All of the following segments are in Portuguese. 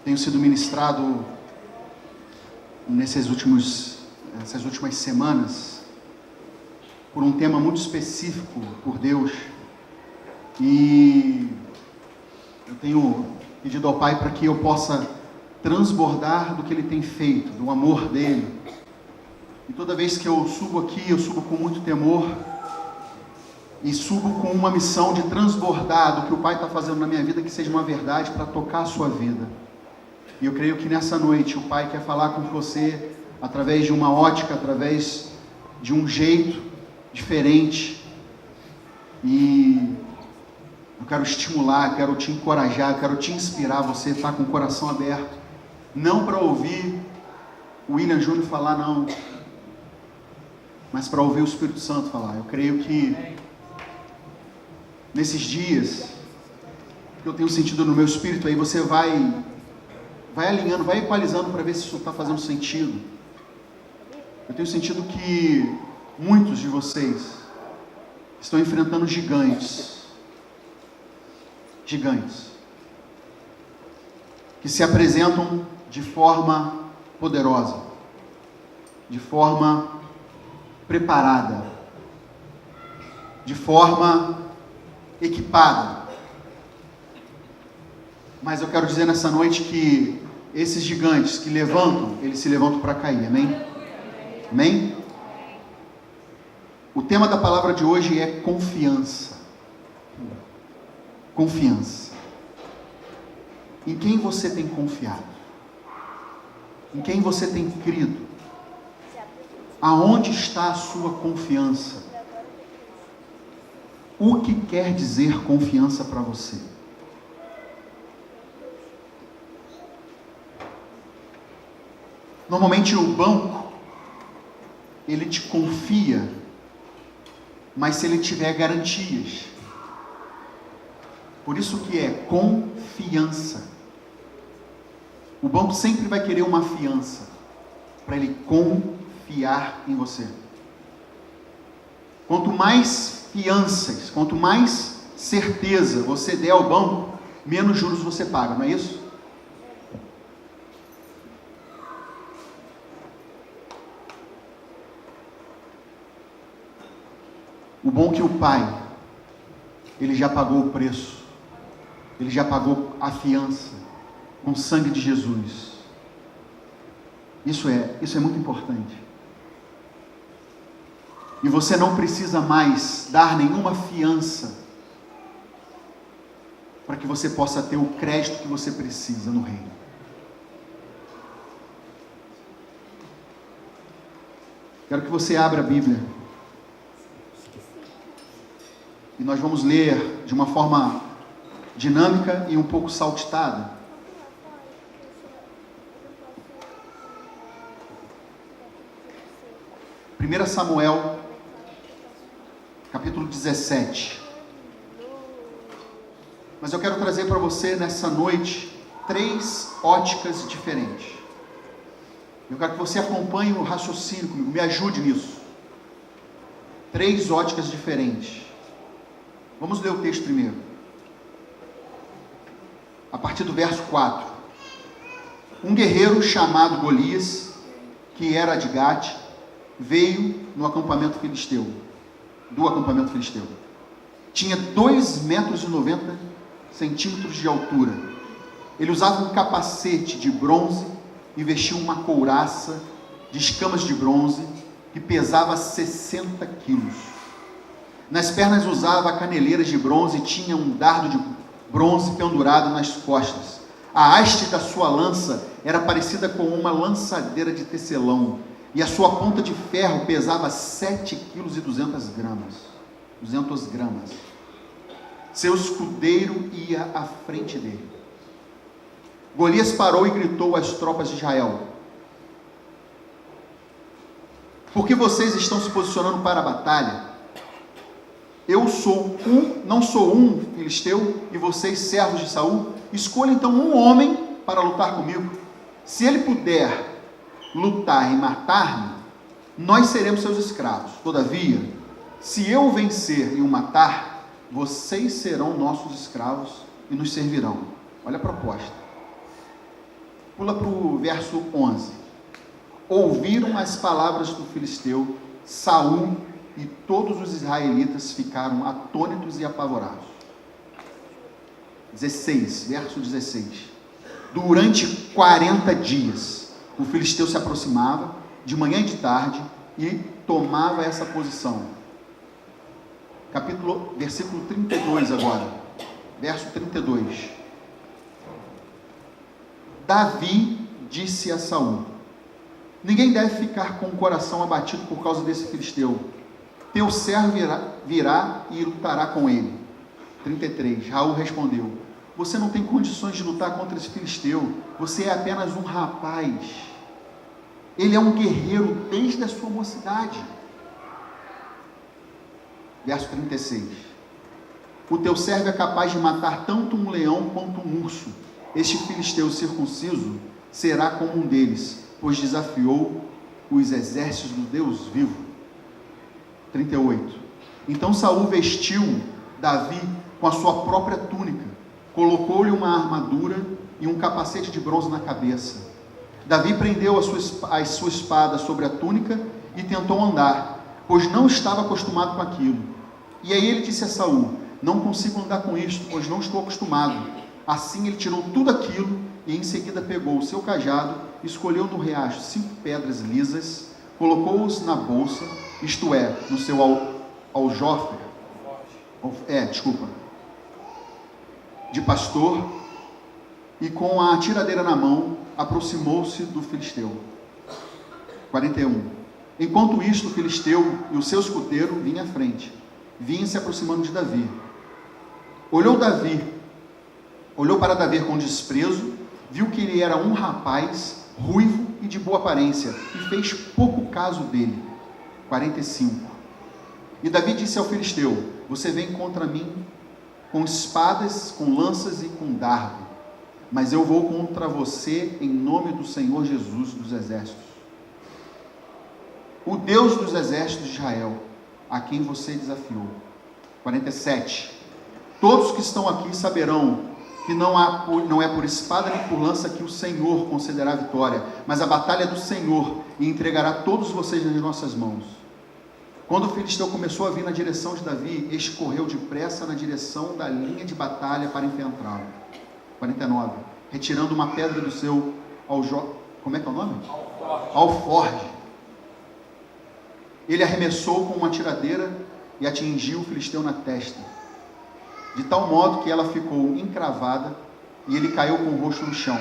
Tenho sido ministrado essas últimas semanas por um tema muito específico por Deus, e eu tenho pedido ao Pai para que eu possa transbordar do que Ele tem feito, do amor dEle. E toda vez que eu subo aqui, eu subo com muito temor e subo com uma missão de transbordar do que o Pai está fazendo na minha vida, que seja uma verdade para tocar a sua vida. E eu creio que nessa noite o Pai quer falar com você através de uma ótica, através de um jeito diferente. E eu quero estimular, quero te encorajar, quero te inspirar, você estar com o coração aberto, não para ouvir o William Júnior falar, não, mas para ouvir o Espírito Santo falar. Eu creio que nesses dias que eu tenho sentido no meu espírito, aí você vai alinhando, vai equalizando para ver se isso está fazendo sentido. Eu tenho sentido que muitos de vocês estão enfrentando gigantes, que se apresentam de forma poderosa, de forma preparada, de forma equipada. Mas eu quero dizer nessa noite que esses gigantes que levantam, eles se levantam para cair, amém? Amém? O tema da palavra de hoje é confiança. Confiança. Em quem você tem confiado? Em quem você tem crido? Aonde está a sua confiança? O que quer dizer confiança para você? Normalmente o banco, ele te confia, mas se ele tiver garantias. Por isso que é confiança. O banco sempre vai querer uma fiança, para ele confiar em você. Quanto mais fianças, quanto mais certeza você der ao banco, menos juros você paga, não é isso? O bom é que o Pai, Ele já pagou o preço, Ele já pagou a fiança, com o sangue de Jesus. Isso é muito importante. E você não precisa mais dar nenhuma fiança, para que você possa ter o crédito que você precisa no reino. Quero que você abra a Bíblia. E nós vamos ler de uma forma dinâmica e um pouco saltitada. Primeira Samuel, capítulo 17. Mas eu quero trazer para você nessa noite 3 óticas diferentes. Eu quero que você acompanhe o raciocínio comigo, me ajude nisso. 3 óticas diferentes. Vamos ler o texto primeiro. A partir do verso 4. Um guerreiro chamado Golias, que era de Gate, veio no acampamento filisteu. Do acampamento filisteu. Tinha 2,90 metros de altura. Ele usava um capacete de bronze e vestia uma couraça de escamas de bronze que pesava 60 quilos. Nas pernas usava caneleiras de bronze e tinha um dardo de bronze pendurado nas costas. A haste da sua lança era parecida com uma lançadeira de tecelão, e a sua ponta de ferro pesava 7,2 kg. Seu escudeiro ia à frente dele. Golias parou e gritou às tropas de Israel: por que vocês estão se posicionando para a batalha? Não sou um filisteu e vocês servos de Saul? Escolha então um homem para lutar comigo. Se ele puder lutar e matar-me, nós seremos seus escravos. Todavia, se eu o vencer e o matar, vocês serão nossos escravos e nos servirão. Olha a proposta. Pula para o verso 11. Ouviram as palavras do filisteu, Saul e todos os israelitas ficaram atônitos e apavorados. 16, verso 16. Durante 40 dias, o filisteu se aproximava, de manhã e de tarde, e tomava essa posição. Versículo 32 agora. Verso 32. Davi disse a Saul: ninguém deve ficar com o coração abatido por causa desse filisteu. Teu servo virá e lutará com ele. 33. Raul respondeu: você não tem condições de lutar contra esse filisteu. Você é apenas um rapaz. Ele é um guerreiro desde a sua mocidade. Verso 36. O teu servo é capaz de matar tanto um leão quanto um urso. Este filisteu circunciso será como um deles, pois desafiou os exércitos do Deus vivo. 38. Então Saul vestiu Davi com a sua própria túnica, colocou-lhe uma armadura e um capacete de bronze na cabeça. Davi prendeu a sua espada sobre a túnica e tentou andar, pois não estava acostumado com aquilo. E aí ele disse a Saul: não consigo andar com isto, pois não estou acostumado. Assim ele tirou tudo aquilo e em seguida pegou o seu cajado, escolheu no riacho 5 pedras lisas, colocou-os na bolsa, isto é, no seu aljofre, de pastor, e com a tiradeira na mão, aproximou-se do filisteu. 41. Enquanto isto, o filisteu e o seu escudeiro vinham à frente, vinham se aproximando de Davi. Olhou para Davi com desprezo, viu que ele era um rapaz ruivo e de boa aparência, e fez pouco caso dele. 45. E Davi disse ao filisteu: você vem contra mim com espadas, com lanças e com dardo, mas eu vou contra você em nome do Senhor Jesus dos exércitos, o Deus dos exércitos de Israel, a quem você desafiou. 47. Todos que estão aqui saberão que não é por espada nem por lança que o Senhor concederá a vitória, mas a batalha é do Senhor, e entregará todos vocês nas nossas mãos. Quando o filisteu começou a vir na direção de Davi, este correu depressa na direção da linha de batalha para enfrentá-lo. 49. Retirando uma pedra do seu como é que é o nome? Alforje. Ele arremessou com uma tiradeira e atingiu o filisteu na testa, de tal modo que ela ficou encravada e ele caiu com o rosto no chão.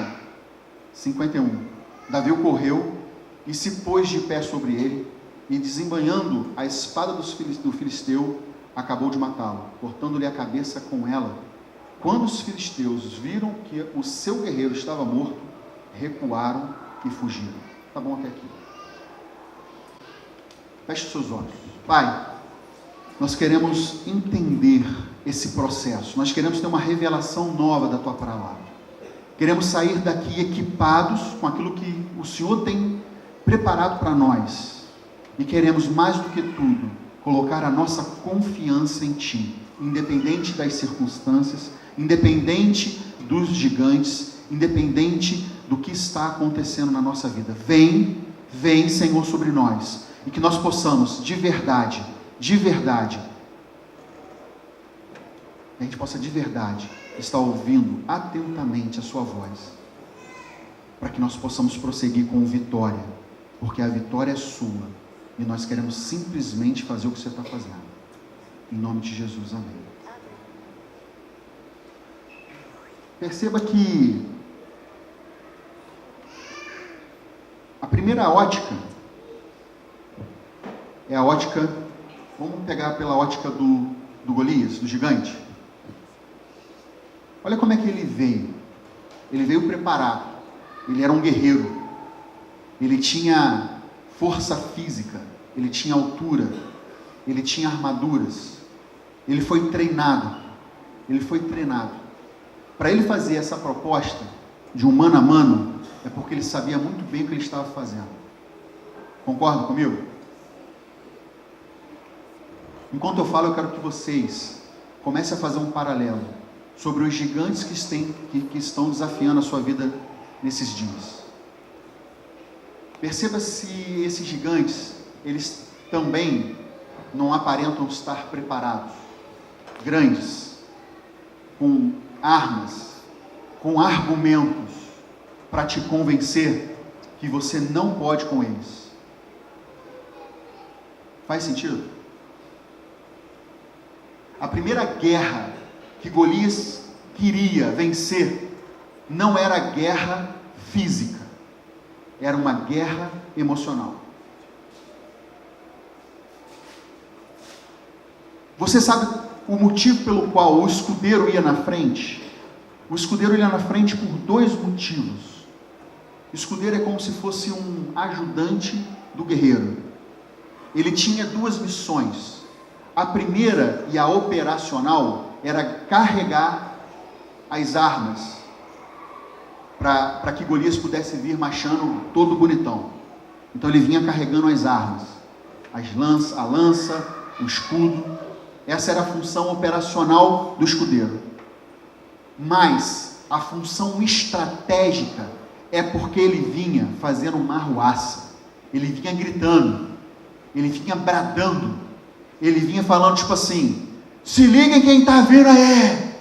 51. Davi correu e se pôs de pé sobre ele, e desembanhando a espada do filisteu, acabou de matá-lo, cortando-lhe a cabeça com ela. Quando os filisteus viram que o seu guerreiro estava morto, recuaram e fugiram. Tá bom até aqui. Feche seus olhos. Pai, nós queremos entender esse processo, nós queremos ter uma revelação nova da Tua palavra, queremos sair daqui equipados com aquilo que o Senhor tem preparado para nós, e queremos mais do que tudo, colocar a nossa confiança em Ti, independente das circunstâncias, independente dos gigantes, independente do que está acontecendo na nossa vida. Vem, Senhor, sobre nós, e que nós possamos, de verdade, a gente possa de verdade estar ouvindo atentamente a Sua voz, para que nós possamos prosseguir com vitória, porque a vitória é Sua, e nós queremos simplesmente fazer o que Você está fazendo. Em nome de Jesus, amém. Perceba que a primeira ótica é a ótica, vamos pegar pela ótica do Golias, do gigante. Olha como é que ele veio. Ele veio preparado. Ele era um guerreiro. Ele tinha força física. Ele tinha altura. Ele tinha armaduras. Ele foi treinado. Para ele fazer essa proposta de um mano a mano, é porque ele sabia muito bem o que ele estava fazendo. Concorda comigo? Enquanto eu falo, eu quero que vocês comecem a fazer um paralelo sobre os gigantes que estão desafiando a sua vida nesses dias. Perceba se esses gigantes, eles também não aparentam estar preparados, grandes, com armas, com argumentos, para te convencer que você não pode com eles. Faz sentido? A primeira guerra que Golias queria vencer não era guerra física, era uma guerra emocional. Você sabe o motivo pelo qual o escudeiro ia na frente? O escudeiro ia na frente por dois motivos. O escudeiro é como se fosse um ajudante do guerreiro. Ele tinha duas missões. A primeira e a operacional era carregar as armas para que Golias pudesse vir marchando todo bonitão. Então ele vinha carregando as armas, a lança, o escudo. Essa era a função operacional do escudeiro. Mas a função estratégica é porque ele vinha fazendo uma arruaça, ele vinha gritando, ele vinha bradando, ele vinha falando tipo assim: se liguem quem está vindo aí!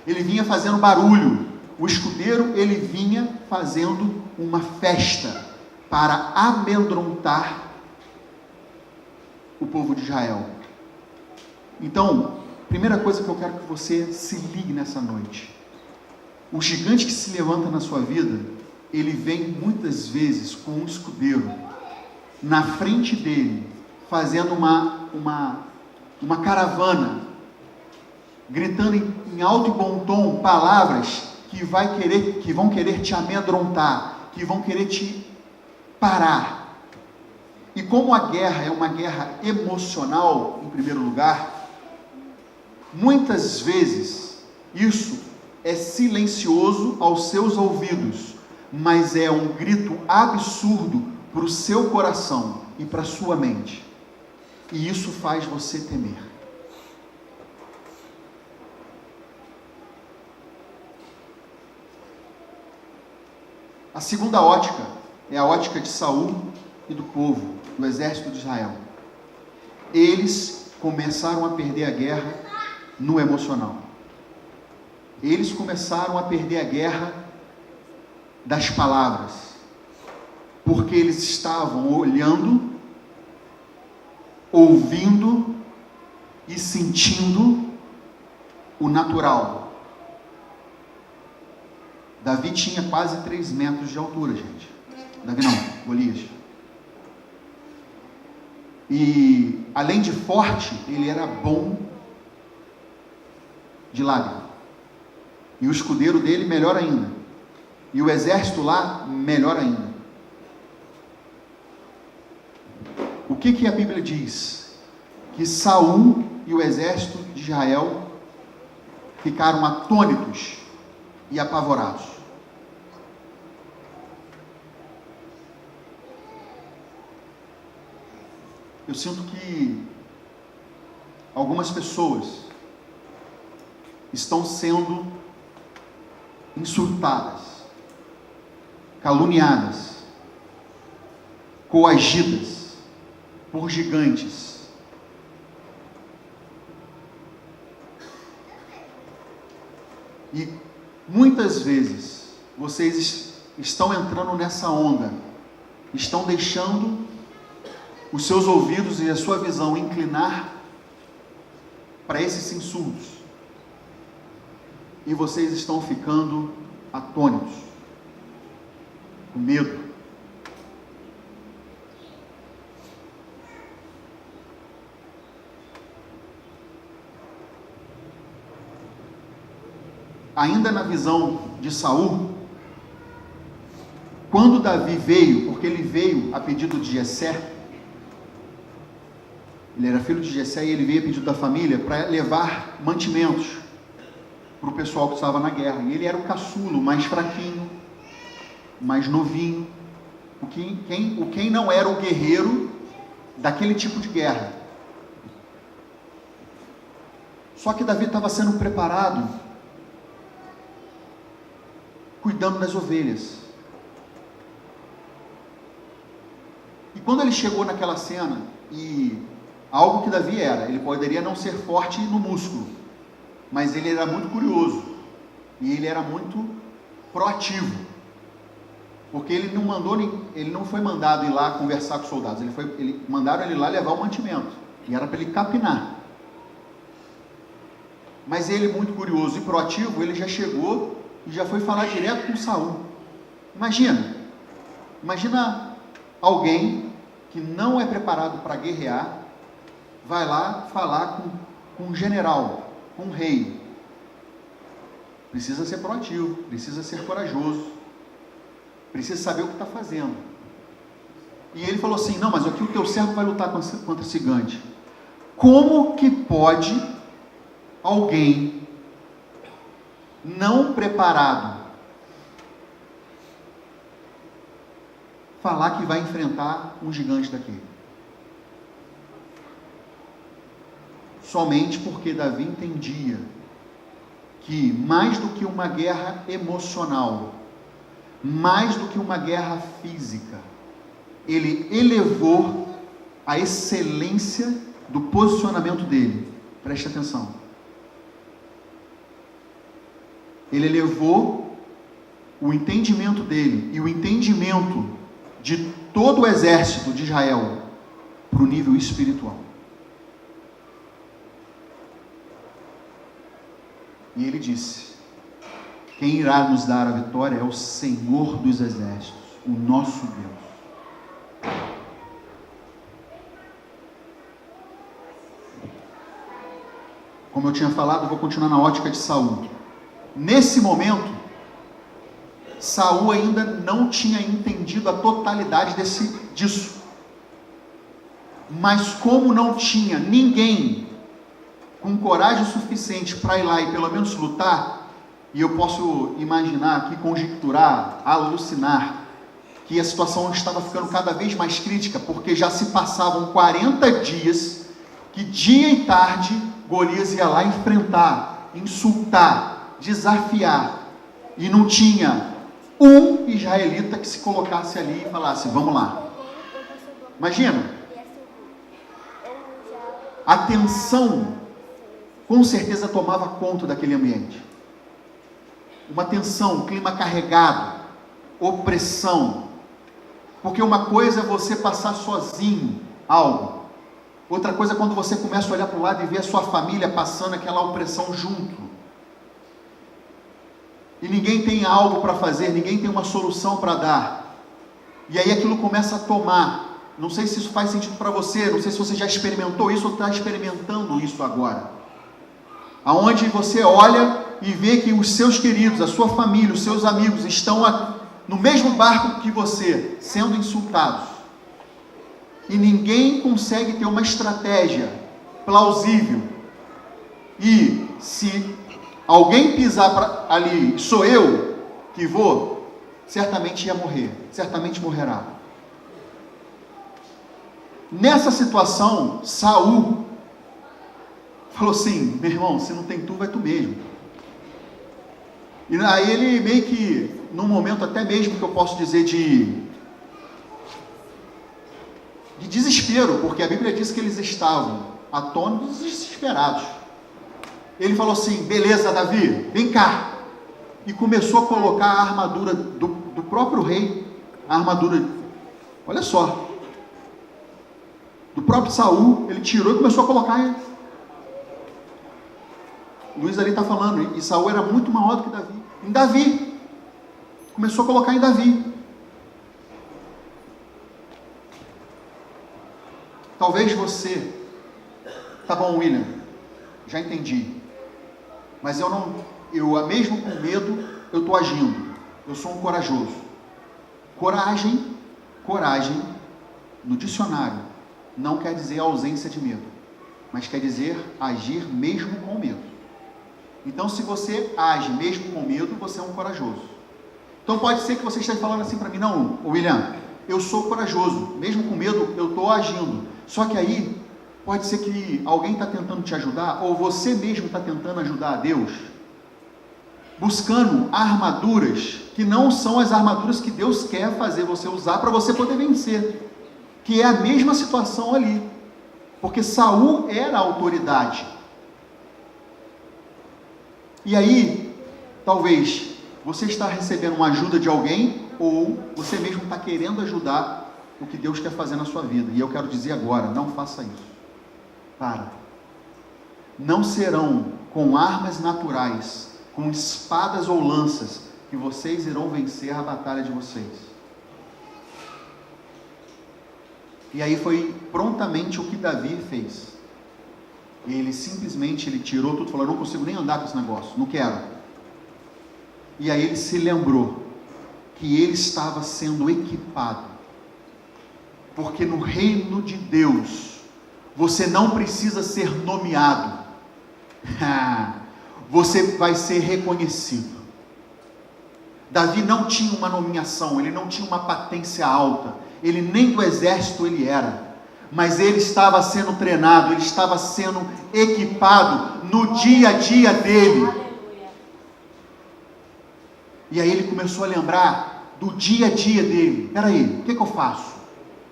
Ele vinha fazendo barulho. O escudeiro, ele vinha fazendo uma festa para amedrontar o povo de Israel. Então, primeira coisa que eu quero que você se ligue nessa noite: o gigante que se levanta na sua vida, ele vem muitas vezes com um escudeiro na frente dele, fazendo uma caravana, gritando em alto e bom tom palavras que vão querer te amedrontar, que vão querer te parar. E como a guerra é uma guerra emocional, em primeiro lugar, muitas vezes isso é silencioso aos seus ouvidos, mas é um grito absurdo para o seu coração e para a sua mente. E isso faz você temer. A segunda ótica é a ótica de Saul e do povo, do exército de Israel. Eles começaram a perder a guerra no emocional. Eles começaram a perder a guerra das palavras, porque eles estavam olhando, ouvindo e sentindo o natural. Davi tinha quase 3 metros de altura, gente. Davi não, Golias. E além de forte, ele era bom de lábia. E o escudeiro dele, melhor ainda. E o exército lá, melhor ainda. O que a Bíblia diz? Que Saul e o exército de Israel ficaram atônitos e apavorados. Eu sinto que algumas pessoas estão sendo insultadas, caluniadas, coagidas por gigantes. E muitas vezes vocês estão entrando nessa onda, estão deixando os seus ouvidos e a sua visão inclinar para esses insultos, e vocês estão ficando atônitos, com medo. Ainda na visão de Saul, quando Davi veio, porque ele veio a pedido de Jessé, ele era filho de Jessé e ele veio a pedido da família para levar mantimentos para o pessoal que estava na guerra. E ele era o caçulo, mais fraquinho, mais novinho, quem não era o guerreiro daquele tipo de guerra. Só que Davi estava sendo preparado cuidando das ovelhas. E quando ele chegou naquela cena, e algo que Davi era, ele poderia não ser forte no músculo, mas ele era muito curioso, e ele era muito proativo, porque ele não foi mandado ir lá conversar com os soldados, mandaram ele lá levar o mantimento, e era para ele capinar. Mas ele, muito curioso e proativo, ele já chegou e já foi falar direto com Saul. Imagina alguém que não é preparado para guerrear, vai lá falar com um general, com um rei. Precisa ser proativo, precisa ser corajoso, precisa saber o que está fazendo. E ele falou assim: não, mas aqui o teu servo vai lutar contra esse gigante. Como que pode alguém não preparado falar que vai enfrentar um gigante daquele? Somente porque Davi entendia que mais do que uma guerra emocional, mais do que uma guerra física, ele elevou a excelência do posicionamento dele. Preste atenção. Ele elevou o entendimento dele e o entendimento de todo o exército de Israel para o nível espiritual. E ele disse: quem irá nos dar a vitória é o Senhor dos exércitos, o nosso Deus. Como eu tinha falado, eu vou continuar na ótica de Saul. Nesse momento, Saul ainda não tinha entendido a totalidade disso. Mas como não tinha ninguém com coragem suficiente para ir lá e pelo menos lutar, e eu posso imaginar aqui, conjecturar, alucinar, que a situação estava ficando cada vez mais crítica, porque já se passavam 40 dias, que dia e tarde Golias ia lá enfrentar, insultar, desafiar, e não tinha um israelita que se colocasse ali e falasse: vamos lá. Imagina, a tensão com certeza tomava conta daquele ambiente, uma tensão, um clima carregado, opressão, porque uma coisa é você passar sozinho algo, outra coisa é quando você começa a olhar para o lado e ver a sua família passando aquela opressão junto, e ninguém tem algo para fazer, ninguém tem uma solução para dar, e aí aquilo começa a tomar. Não sei se isso faz sentido para você, não sei se você já experimentou isso ou está experimentando isso agora, aonde você olha e vê que os seus queridos, a sua família, os seus amigos estão no mesmo barco que você, sendo insultados, e ninguém consegue ter uma estratégia plausível, e se alguém pisar ali, sou eu que vou, certamente ia morrer, certamente morrerá. Nessa situação, Saul falou assim: meu irmão, se não tem tu, vai tu mesmo. E aí ele meio que, num momento até mesmo que eu posso dizer de desespero, porque a Bíblia diz que eles estavam atônitos e desesperados. Ele falou assim: beleza, Davi, vem cá. E começou a colocar a armadura do próprio rei, a armadura, olha só, do próprio Saul, ele tirou e começou a colocar. Luiz ali está falando, e Saul era muito maior do que Davi. Em Davi, começou a colocar em Davi. Talvez você, tá bom, William, já entendi, mas eu mesmo com medo, eu estou agindo, eu sou um corajoso. Coragem, no dicionário, não quer dizer ausência de medo, mas quer dizer agir mesmo com medo. Então, se você age mesmo com medo, você é um corajoso. Então, pode ser que você esteja falando assim para mim: não, William, eu sou corajoso, mesmo com medo, eu estou agindo. Só que aí, pode ser que alguém está tentando te ajudar, ou você mesmo está tentando ajudar a Deus. buscando armaduras que não são as armaduras que Deus quer fazer você usar para você poder vencer, que é a mesma situação ali, porque Saul era a autoridade. E aí, talvez você está recebendo uma ajuda de alguém, ou você mesmo está querendo ajudar o que Deus quer fazer na sua vida. E eu quero dizer agora, não faça isso. Para. Não serão com armas naturais, com espadas ou lanças, que vocês irão vencer a batalha de vocês. E aí foi prontamente o que Davi fez. Ele simplesmente tirou tudo, falou: não consigo nem andar com esse negócio, não quero. E aí ele se lembrou que ele estava sendo equipado, porque no reino de Deus você não precisa ser nomeado, você vai ser reconhecido. Davi não tinha uma nomeação, ele não tinha uma patência alta, ele nem do exército ele era, mas ele estava sendo treinado, ele estava sendo equipado no dia a dia dele. E aí ele começou a lembrar do dia a dia dele. Peraí, o que eu faço?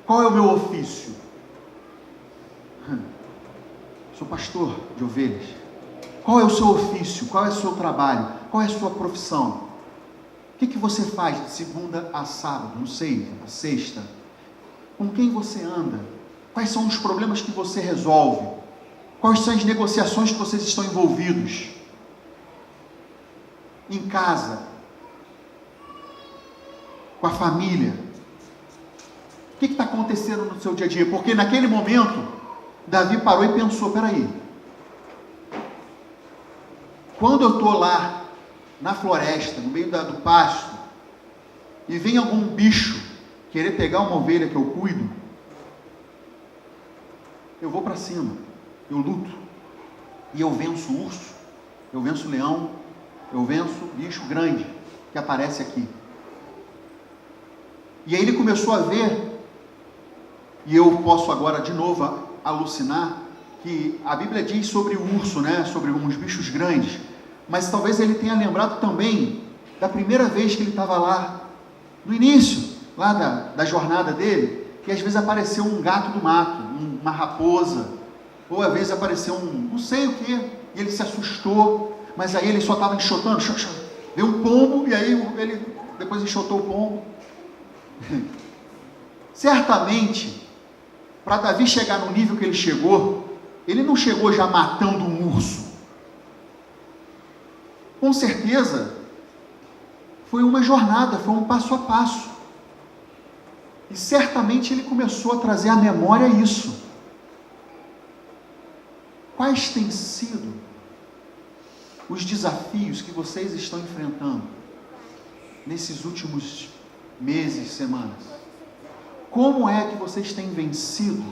Qual é o meu ofício? Sou pastor de ovelhas. Qual é o seu ofício? Qual é o seu trabalho? Qual é a sua profissão? O que você faz de segunda a sábado? Não sei, a sexta? Com quem você anda? Quais são os problemas que você resolve? Quais são as negociações que vocês estão envolvidos? Em casa, com a família. O que está acontecendo no seu dia a dia? Porque naquele momento, Davi parou e pensou: peraí, quando eu estou lá na floresta, no meio do pasto, e vem algum bicho querer pegar uma ovelha que eu cuido, eu vou para cima, eu luto, e eu venço o urso, eu venço o leão, eu venço o bicho grande que aparece aqui. E aí ele começou a ver, e eu posso agora de novo alucinar, que a Bíblia diz sobre o urso, né, sobre uns bichos grandes, mas talvez ele tenha lembrado também da primeira vez que ele estava lá, no início, lá da jornada dele, que às vezes apareceu um gato do mato, uma raposa, ou às vezes apareceu não sei o que, e ele se assustou, mas aí ele só estava enxotando, veio um pombo, e aí ele depois enxotou o pombo. Certamente, para Davi chegar no nível que ele chegou, ele não chegou já matando um urso. Com certeza, foi uma jornada, foi um passo a passo. E certamente ele começou a trazer à memória isso. Quais têm sido os desafios que vocês estão enfrentando nesses últimos meses, semanas? Como é que vocês têm vencido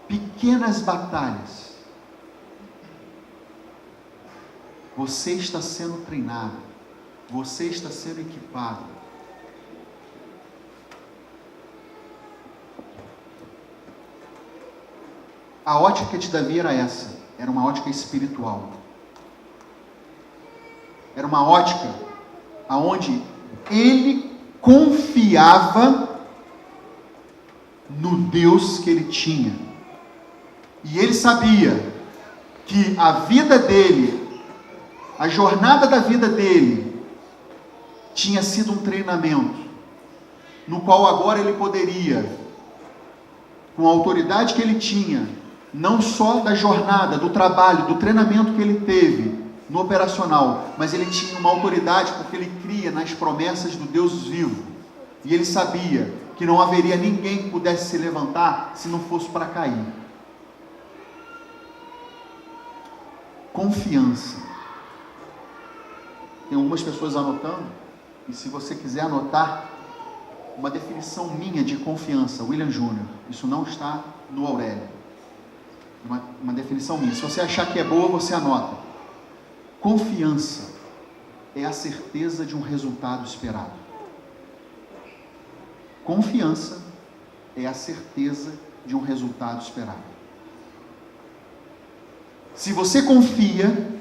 pequenas batalhas? Você está sendo treinado, você está sendo equipado. A ótica de Davi era essa, era uma ótica espiritual. Era uma ótica aonde ele confiava no Deus que ele tinha. E ele sabia que a vida dele, a jornada da vida dele, tinha sido um treinamento, no qual agora ele poderia, com a autoridade que ele tinha, não só da jornada, do trabalho, do treinamento que ele teve no operacional, mas ele tinha uma autoridade porque ele cria nas promessas do Deus vivo, e ele sabia que não haveria ninguém que pudesse se levantar se não fosse para cair. Confiança. Tem algumas pessoas anotando, e se você quiser anotar, uma definição minha de confiança, William Júnior, isso não está no Aurélio, uma definição minha, se você achar que é boa, você anota. Confiança é a certeza de um resultado esperado. Confiança é a certeza de um resultado esperado. Se você confia,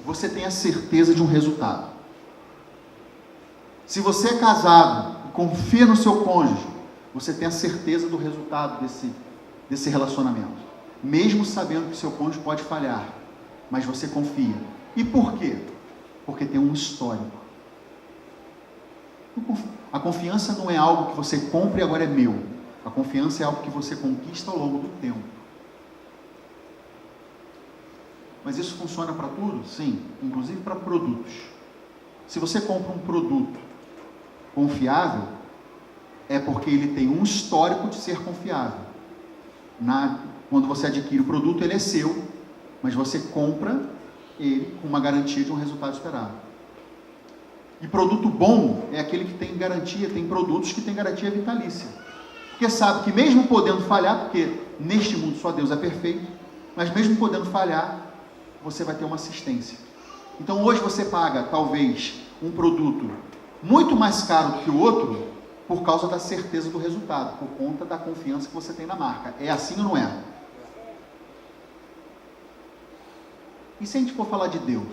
você tem a certeza de um resultado. Se você é casado e confia no seu cônjuge, você tem a certeza do resultado desse relacionamento. Mesmo sabendo que seu cônjuge pode falhar, mas você confia. E por quê? Porque tem um histórico. A confiança não é algo que você compra e agora é meu. A confiança é algo que você conquista ao longo do tempo. Mas isso funciona para tudo? Sim, inclusive para produtos. Se você compra um produto confiável, é porque ele tem um histórico de ser confiável. Quando você adquire o produto, ele é seu, mas você compra ele com uma garantia de um resultado esperado. E produto bom é aquele que tem garantia, tem produtos que têm garantia vitalícia. Porque sabe que mesmo podendo falhar, porque neste mundo só Deus é perfeito, mas mesmo podendo falhar, você vai ter uma assistência. Então hoje você paga, talvez, um produto muito mais caro do que o outro, por causa da certeza do resultado, por conta da confiança que você tem na marca. É assim ou não é? E se a gente for falar de Deus?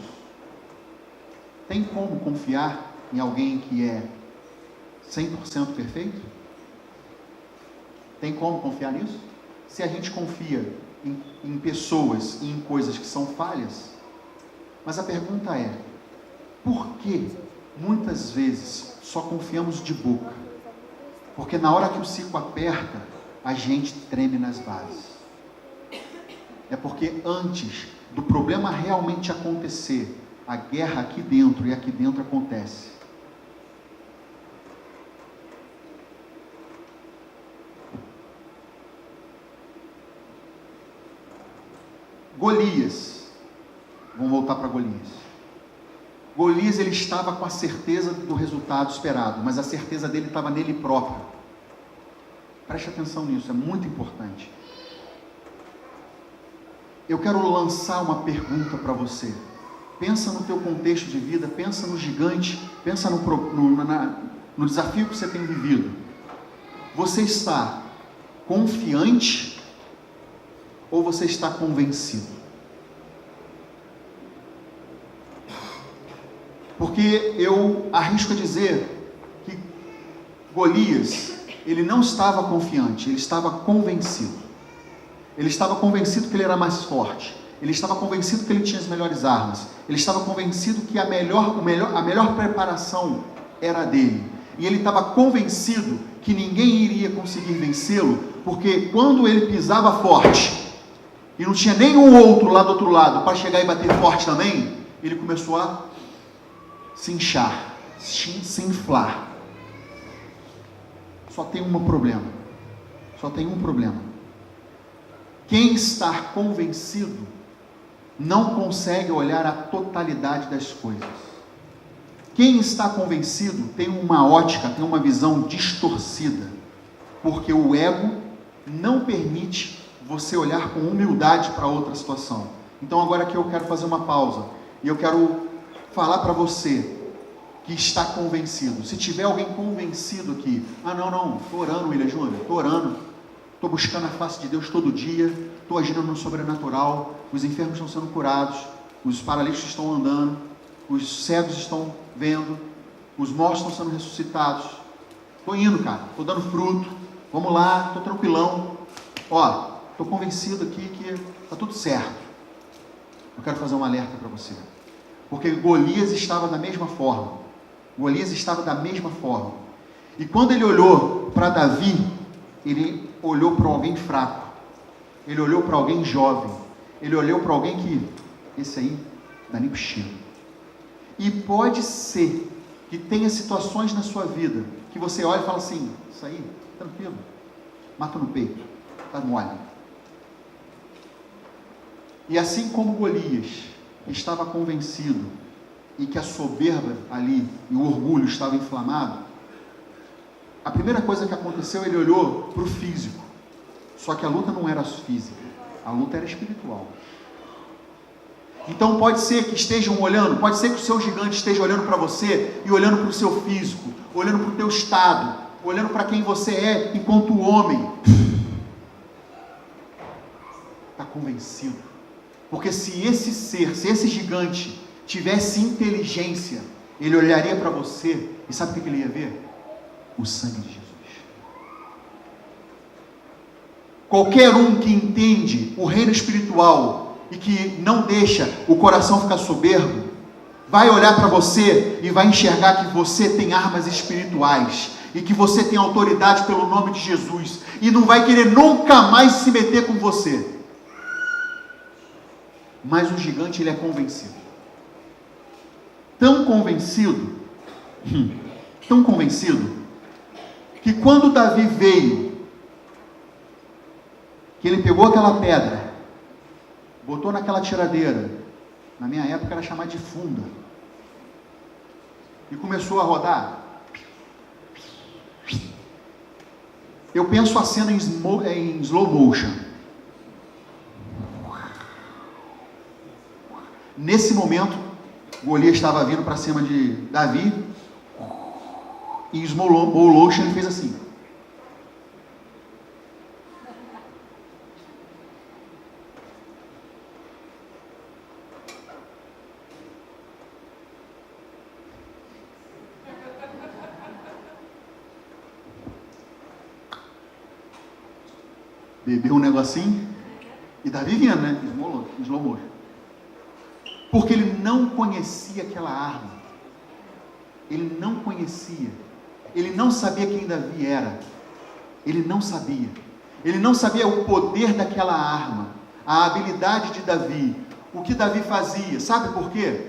Tem como confiar em alguém que é 100% perfeito? Tem como confiar nisso? Se a gente confia em pessoas e em coisas que são falhas, mas a pergunta é, por que muitas vezes só confiamos de boca? Porque na hora que o circo aperta, a gente treme nas bases. É porque antes do problema realmente acontecer, a guerra aqui dentro e aqui dentro acontece. Golias, vamos voltar para Golias. Golias, ele estava com a certeza do resultado esperado, mas a certeza dele estava nele próprio. Preste atenção nisso, é muito importante. Eu quero lançar uma pergunta para você. Pensa no teu contexto de vida, pensa no gigante, pensa no desafio que você tem vivido. Você está confiante ou você está convencido? Porque eu arrisco a dizer que Golias, ele não estava confiante, ele estava convencido. Ele estava convencido que ele era mais forte. Ele estava convencido que ele tinha as melhores armas. Ele estava convencido que a melhor preparação era dele. E ele estava convencido que ninguém iria conseguir vencê-lo, porque quando ele pisava forte, e não tinha nenhum outro lá do outro lado para chegar e bater forte também, ele começou a se inchar, se inflar. Só tem um problema. Só tem um problema. Quem está convencido não consegue olhar a totalidade das coisas. Quem está convencido tem uma ótica, tem uma visão distorcida, porque o ego não permite você olhar com humildade para outra situação. Então agora que eu quero fazer uma pausa, e eu quero falar para você que está convencido. Se tiver alguém convencido aqui, não, estou orando, William Júnior, estou orando, estou buscando a face de Deus todo dia, estou agindo no sobrenatural, os enfermos estão sendo curados, os paralíticos estão andando, os cegos estão vendo, os mortos estão sendo ressuscitados. Estou indo, cara, estou dando fruto, vamos lá, estou tranquilão. Estou convencido aqui que está tudo certo. Eu quero fazer um alerta para você, porque Golias estava da mesma forma. Golias estava da mesma forma. E quando ele olhou para Davi, ele olhou para alguém fraco, ele olhou para alguém jovem, ele olhou para alguém que, esse aí, dá nem pro cheiro. E pode ser que tenha situações na sua vida, que você olha e fala assim, isso aí, tranquilo, mata no peito, tá mole. E assim como Golias estava convencido, e que a soberba ali, e o orgulho estava inflamado, a primeira coisa que aconteceu, ele olhou para o físico. Só que a luta não era física, a luta era espiritual. Então pode ser que estejam olhando, pode ser que o seu gigante esteja olhando para você, e olhando para o seu físico, olhando para o teu estado, olhando para quem você é enquanto homem. Está convencido. Porque se esse ser, se esse gigante tivesse inteligência, ele olharia para você e sabe o que ele ia ver? O sangue de Jesus. Qualquer um que entende o reino espiritual e que não deixa o coração ficar soberbo, vai olhar para você e vai enxergar que você tem armas espirituais e que você tem autoridade pelo nome de Jesus e não vai querer nunca mais se meter com você. Mas o gigante, ele é convencido. Tão convencido, que quando Davi veio, que ele pegou aquela pedra, botou naquela tiradeira, na minha época era chamada de funda, e começou a rodar. Eu penso a cena em slow motion. Nesse momento, Golias estava vindo para cima de Davi, e em slow motion ele fez assim. Bebeu um negocinho, e Davi vinha, né? Slow motion. Porque ele não conhecia aquela arma. Ele não conhecia. Ele não sabia quem Davi era. Ele não sabia. Ele não sabia o poder daquela arma, a habilidade de Davi, o que Davi fazia. Sabe por quê?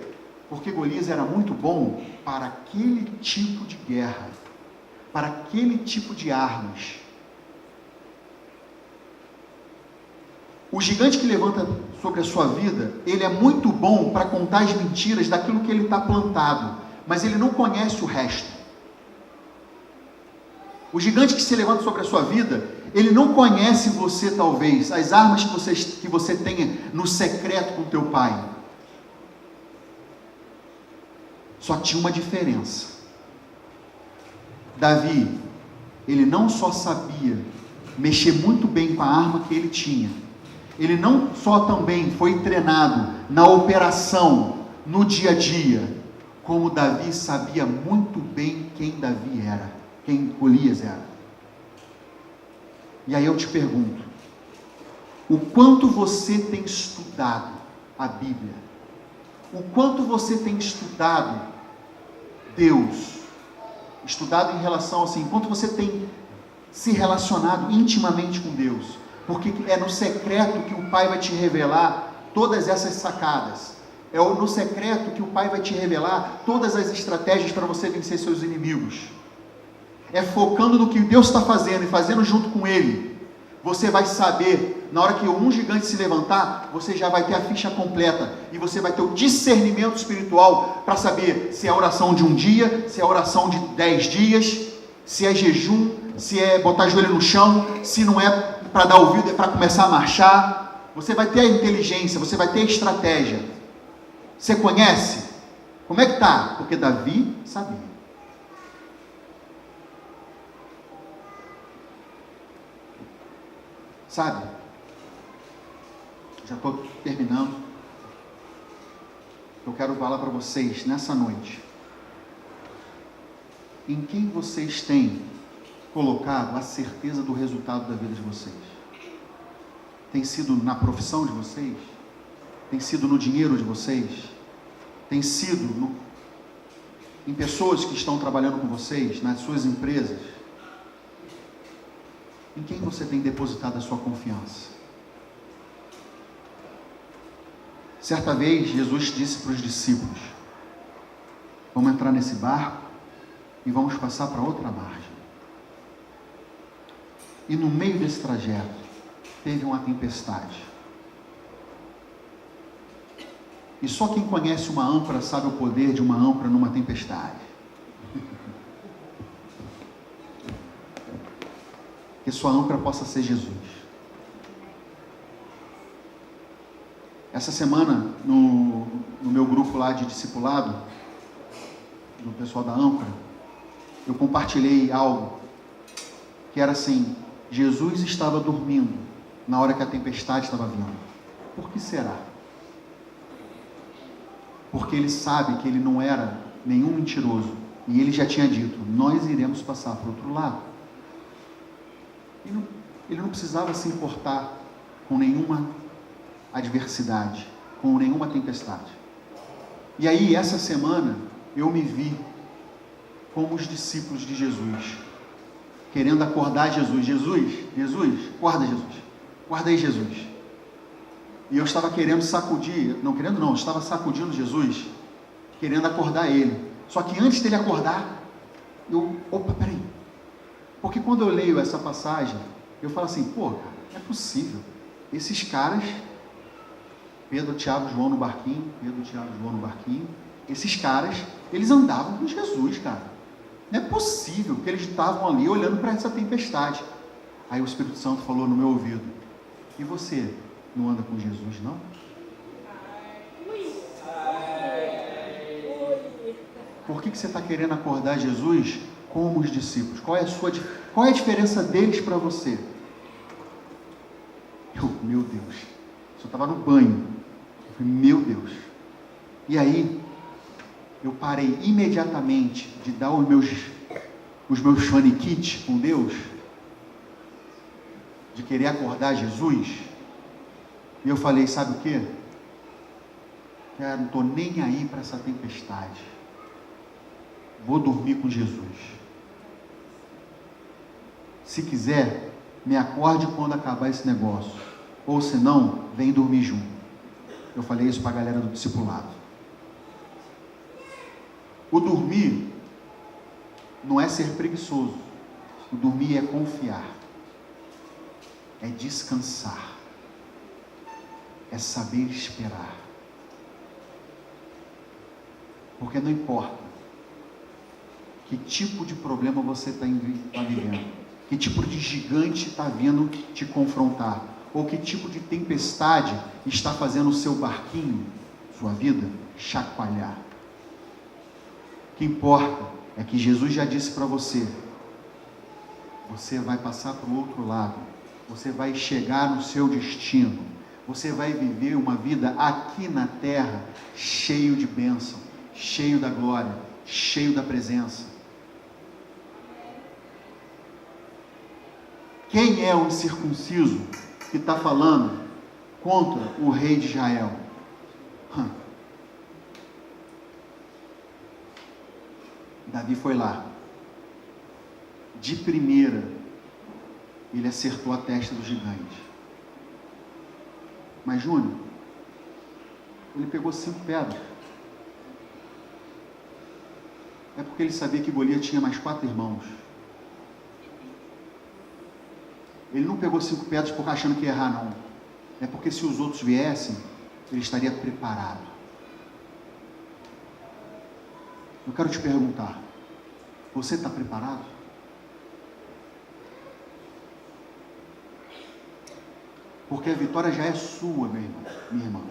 Porque Golias era muito bom para aquele tipo de guerra, para aquele tipo de armas. O gigante que levanta sobre a sua vida, ele é muito bom para contar as mentiras daquilo que ele está plantado, mas ele não conhece o resto. O gigante que se levanta sobre a sua vida, ele não conhece você talvez, as armas que você tenha no secreto com teu pai. Só tinha uma diferença. Davi, ele não só sabia mexer muito bem com a arma que ele tinha, ele não só também foi treinado na operação, no dia a dia, como Davi sabia muito bem quem Davi era, quem Golias era. E aí eu te pergunto, o quanto você tem estudado a Bíblia? O quanto você tem estudado Deus? Estudado em relação assim, quanto você tem se relacionado intimamente com Deus? Porque é no secreto que o Pai vai te revelar todas essas sacadas. É no secreto que o Pai vai te revelar todas as estratégias para você vencer seus inimigos. É focando no que Deus está fazendo e fazendo junto com Ele. Você vai saber, na hora que um gigante se levantar, você já vai ter a ficha completa. E você vai ter o discernimento espiritual para saber se é a oração de um dia, se é a oração de 10 dias, se é jejum, se é botar joelho no chão, se não é para dar ouvido, é para começar a marchar. Você vai ter a inteligência, você vai ter a estratégia. Você conhece? Como é que está? Porque Davi sabia. Sabe? Já estou terminando. Eu quero falar para vocês nessa noite. Em quem vocês têm colocado a certeza do resultado da vida de vocês? Tem sido na profissão de vocês? Tem sido no dinheiro de vocês? Tem sido em pessoas que estão trabalhando com vocês, nas suas empresas? Em quem você tem depositado a sua confiança? Certa vez, Jesus disse para os discípulos: vamos entrar nesse barco e vamos passar para outra margem. E no meio desse trajeto, teve uma tempestade. E só quem conhece uma âncora sabe o poder de uma âncora numa tempestade. Que sua âncora possa ser Jesus. Essa semana, no meu grupo lá de discipulado, do pessoal da âncora, eu compartilhei algo que era assim: Jesus estava dormindo na hora que a tempestade estava vindo. Por que será? porque ele sabe que ele não era nenhum mentiroso, e ele já tinha dito, nós iremos passar para o outro lado. Ele não precisava se importar com nenhuma adversidade, com nenhuma tempestade. E aí, essa semana, eu me vi como os discípulos de Jesus, querendo acordar Jesus. Jesus, acorda Jesus, acorda aí Jesus. E eu estava querendo sacudir, estava sacudindo Jesus, querendo acordar ele. Só que antes dele acordar, peraí. Porque quando eu leio essa passagem, eu falo assim, cara, não é possível. Esses caras, Pedro, Tiago, João no barquinho, esses caras, eles andavam com Jesus, cara. Não é possível que eles estavam ali olhando para essa tempestade. Aí o Espírito Santo falou no meu ouvido, e você não anda com Jesus, não? Por que você está querendo acordar Jesus como os discípulos? Qual é a diferença deles para você? Meu Deus, eu estava no banho. Eu falei, meu Deus. E aí, eu parei imediatamente de dar os meus faniquites com Deus, de querer acordar Jesus, e eu falei, sabe o quê? Cara, não estou nem aí para essa tempestade. Vou dormir com Jesus. Se quiser, me acorde quando acabar esse negócio. Ou se não, vem dormir junto. Eu falei isso para a galera do discipulado. O dormir não é ser preguiçoso. O dormir é confiar. É descansar. É saber esperar. Porque não importa que tipo de problema você está vivendo, que tipo de gigante está vindo te confrontar, ou que tipo de tempestade está fazendo o seu barquinho, sua vida, chacoalhar. O que importa é que Jesus já disse para você, você vai passar para o outro lado, você vai chegar no seu destino, você vai viver uma vida aqui na terra, cheio de bênção, cheio da glória, cheio da presença. Quem é o incircunciso que está falando contra o rei de Israel? Davi foi lá. De primeira, ele acertou a testa do gigante. Mas Júnior, ele pegou 5 pedras. É porque ele sabia que Golias tinha mais 4 irmãos. Ele não pegou 5 pedras porque achando que ia errar, não. É porque se os outros viessem, ele estaria preparado. Eu quero te perguntar, você está preparado? Porque a vitória já é sua, meu irmão, minha irmã.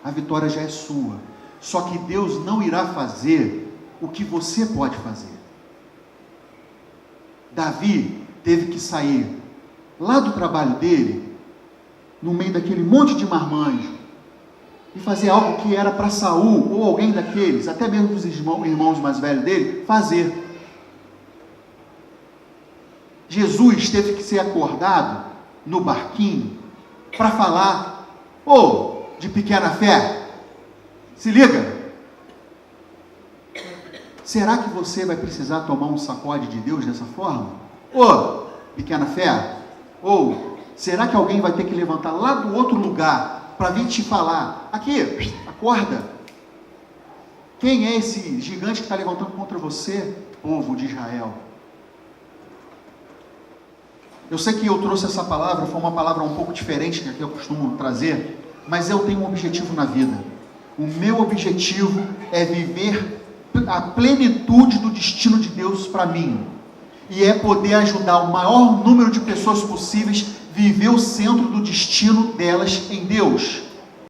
A vitória já é sua. Só que Deus não irá fazer o que você pode fazer. Davi teve que sair lá do trabalho dele, no meio daquele monte de marmanjo, e fazer algo que era para Saul, ou alguém daqueles, até mesmo os irmãos mais velhos dele, fazer. Jesus teve que ser acordado no barquinho, para falar, de pequena fé, se liga, será que você vai precisar tomar um sacode de Deus dessa forma? Pequena fé, ou será que alguém vai ter que levantar lá do outro lugar, para vir te falar, aqui, acorda, quem é esse gigante que está levantando contra você, povo de Israel? Eu sei que eu trouxe essa palavra, foi uma palavra um pouco diferente da que eu costumo trazer, mas eu tenho um objetivo na vida. O meu objetivo é viver a plenitude do destino de Deus para mim, e é poder ajudar o maior número de pessoas possíveis a viver o centro do destino delas em Deus.